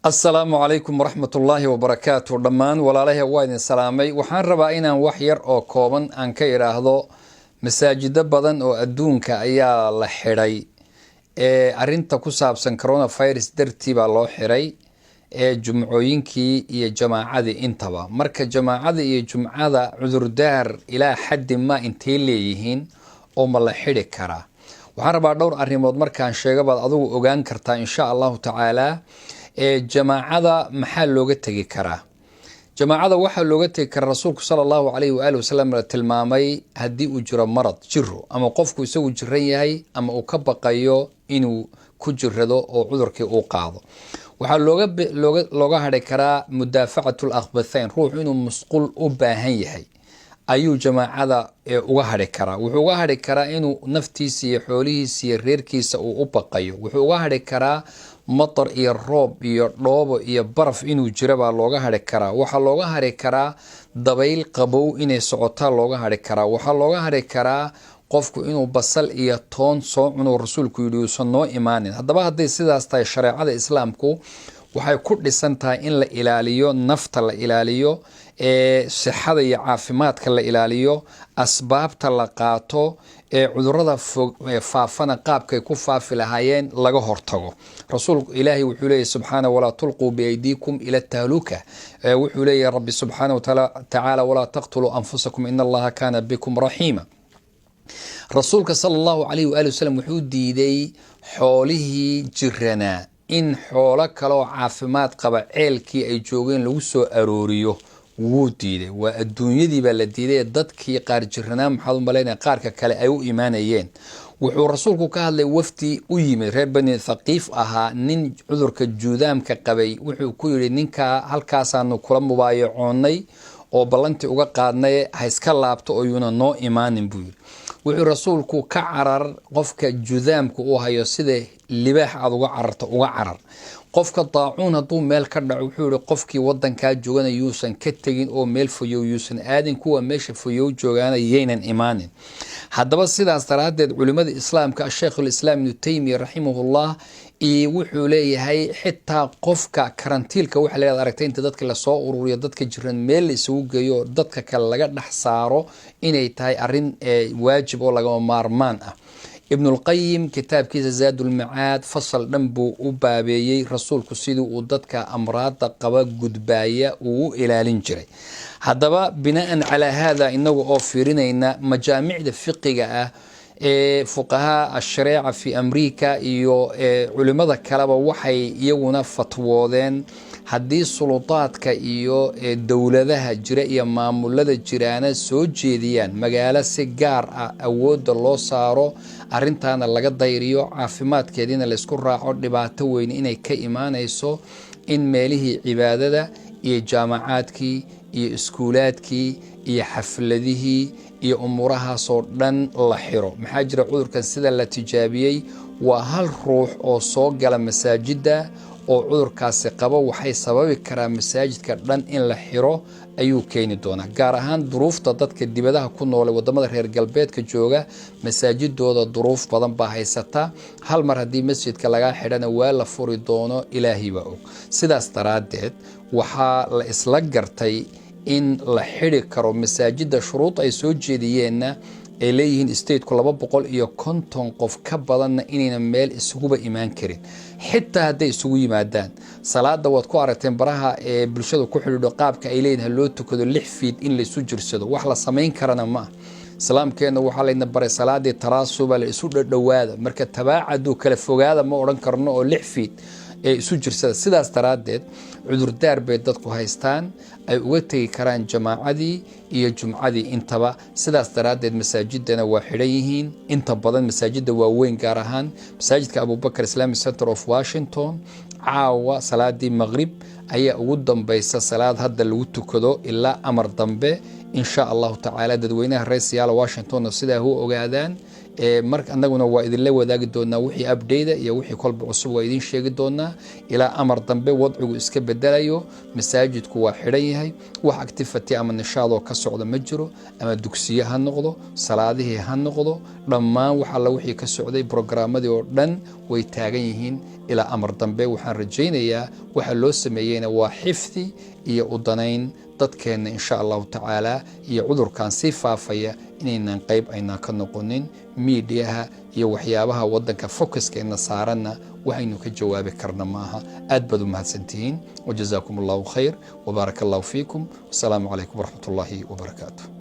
السلام عليكم ورحمة الله وبركاته دمان ولا له وايد سلامي وحان ربا إنا وحير أو كوبن أن كيراهدو مساجد بدن أو أدونك أيا لحري أرنتا كسابسن كورونا فيروس درتي بالله حري جمعوينكي يا جماعة انتبا مركز جماعة يا جماعة عذر دار إلى حد ما انتي ليهين أو ملحري كرا وحان ربا دور أرنمود مركان شيغا أدو أوغان كرتا إن شاء الله تعالى جماعة محل لوجة تجي كرا جماعة واحد لوجة تجي كرا رسولك صلى الله عليه وآله وسلم تلمامي هدي أجر مرض جره أما قفك يسوي جريه هاي أما أكبر قيو إنه كجرده أو عذرك أو قاضه وحال لوجة هذا كرا مدافعة الأخبثين روح إنه مسقول أباهي هاي أيو جماعة وهذا كرا وهذا كرا إنه نفتيسي حوليسي ريركيس أو أبقيو وهذا كرا مطر iyo roob iyo dhoobo iyo baraf inuu jiro baa looga hari karaa waxa looga hari karaa dabayl qabow inay socotaa looga hari karaa waxa looga hari karaa qofku inuu basal iyo toon soo cuno rasuulku yiri soo noo imaanin hadaba haday sidaas tahay shariicada islaamku waxay ku dhisan tahay in la ilaaliyo nafta la ilaaliyo sixada iyo caafimaadka la ilaaliyo asbaabta la qaato cudurrada faafana qaabkay ku faafi lahaayeen laga hortago rasuulku ilaahi wuxuu leeyahay subhanahu wa tulqu bi aydikum ila tahluka wuxuu leeyahay rabbi subhanahu wa ta'ala wala taqtulu anfusakum inna allaha kana bikum rahima rasuulka sallallahu alayhi wa alihi wasallam wuxuu diiday xoolihi jirana in xoolo kale oo caafimaad qaba ceelkii ay joogeen lagu soo arooriyo wuu diiday waa adduunyadii baa la diiday dadkii qaar jirnaa maxaad u maleynaa qaarka kale ay u iimaanayeen wuxuu rasuulku ka hadlay wafti u yimid reer bani thaqiif ahaa nin cudurka juudaamka qabay wuxuu ku yiri ninka halkaasaanu kula mubaayacoonay oo ballanti uga qaadnay ha iska laabto oo yuna noo imaanin buu yiri wuxuu rasuulku ka carar qofka juudaamka uu hayo sida libaax aad uga cararto uga carar qofka daacuun haduu meel ka dhaco wuxuu yiri qofkii wadanka joogana yuusan ka tagin oo meel foyow yuusan aadin kuwa meesha foyow joogaana yeenan imaanin hadaba sidaas daraadeed culimada islaamka sheekh al-islaam ibn taymiyyah rahimahullah wuxuu leeyahay xitaa qofka karantiilka waxa la aragtay inta dadka la soo ururiyo dadka jiran meel isugu geeyo dadka kale laga dhax saaro inay tahay arin waajib oo laga maarmaan ah ابن القيم كتاب كيس زاد المعاد فصل دنبو وبابيي رسولك سيدو وددك أمراض قبا قدبايا وإلى لنجري هذا بناء على هذا إنه أوفرنا إن مجامع الفقه فقهاء الشريعة في أمريكا علماء الكلام وحي يونا فتوودين haddii sulutaadka iyo dawladaha jira iyo maamulada jiraana soo jeediyaan magaalo si gaar ah awood loo saaro arintaana laga dayriyo caafimaadkeedina la isku raaco dhibaato weyn inay ka imaanayso in meelihii cibaadada iyo jaamacaadkii iyo iskuulaadkii iyo xafladihii iyo umurahaas oo dhan la xiro maxaa jira cudurkan sida la tijaabiyay waa hal ruux oo soo gala masaajida oo cudurkaasi qabo waxay sababi karaa masaajidka dhan in la xiro ayuu keeni doonaa gaar ahaan duruufta dadka dibadaha ku nool wadamada reer galbeedka jooga masaajidooda duruuf badan baa haysata hal mar hadii masjidka laga xidhana waa la furi doono ilaahi baa og sidaas daraadeed waxa la isla gartay in la xiri karo masaajida shuruud ay soo jeediyeenna ay leeyihiin stateku 250 qof ka badanna inayna meel isuguba imaan karin xitaa haday isugu yimaadaan salaada wad ku aragteen baraha bulshada ku xidhiidho qaabka ay leeyihiin loo tukado 6 feet in la isu jirsado wax la sameyn karana ma islaamkeena waxa la baray salaadii taraasuba la isu dhawaada marka tabaacadu kala fogaada ma oran karno oo 6 feet isu jirsada sidaas daraadeed cudur daar bay dadku haystaan ay uga tagi karaan jamaacadii iyo jumcadii intaba sidaas daraadeed masaajidana waa xiran yihiin inta badan masaajida waa weyn gaar ahaan masaajidka Abu Bakr Islamic Center of Washington caawa salaadii maghrib ayaa ugu dambaysa salaad hadda lagu tukado ilaa amar dambe insha Allah ta'ala dadweynaha reesiyaal Washington sida uu ogaadaan marka annaguna waa idin la wadaagi doonaa wixii update iyo wixii kolba cusub waa idin sheegi doonaa ilaa amar dambe wadcigu iska bedelayo masaajidku waa xiran yahay wax activity ama nishaad ka socda ma jiro ama dugsiye ha noqdo salaadihii ha noqdo dhammaan waxa la wixii ka socday programmadii oo dhan way taagan yihiin ilaa amar dambe. waxaan rajaynayaa waxa loo sameeyeyna waa xifdi iyo u danayn dadkeenna insha allahu tacaala, iyo cudurkan sii faafaya inaynan qayb aynaan ka noqonin. miidiyaha iyo waxyaabaha waddanka focuskeenna saaranna waxaynu ka jawaabi karna maaha. aad baad u mahadsantihiin. wajazaakum allahu khayr wabaaraka allahu fiikum. wasalaamu calaykum waraxmat ullaahi wabarakaatu.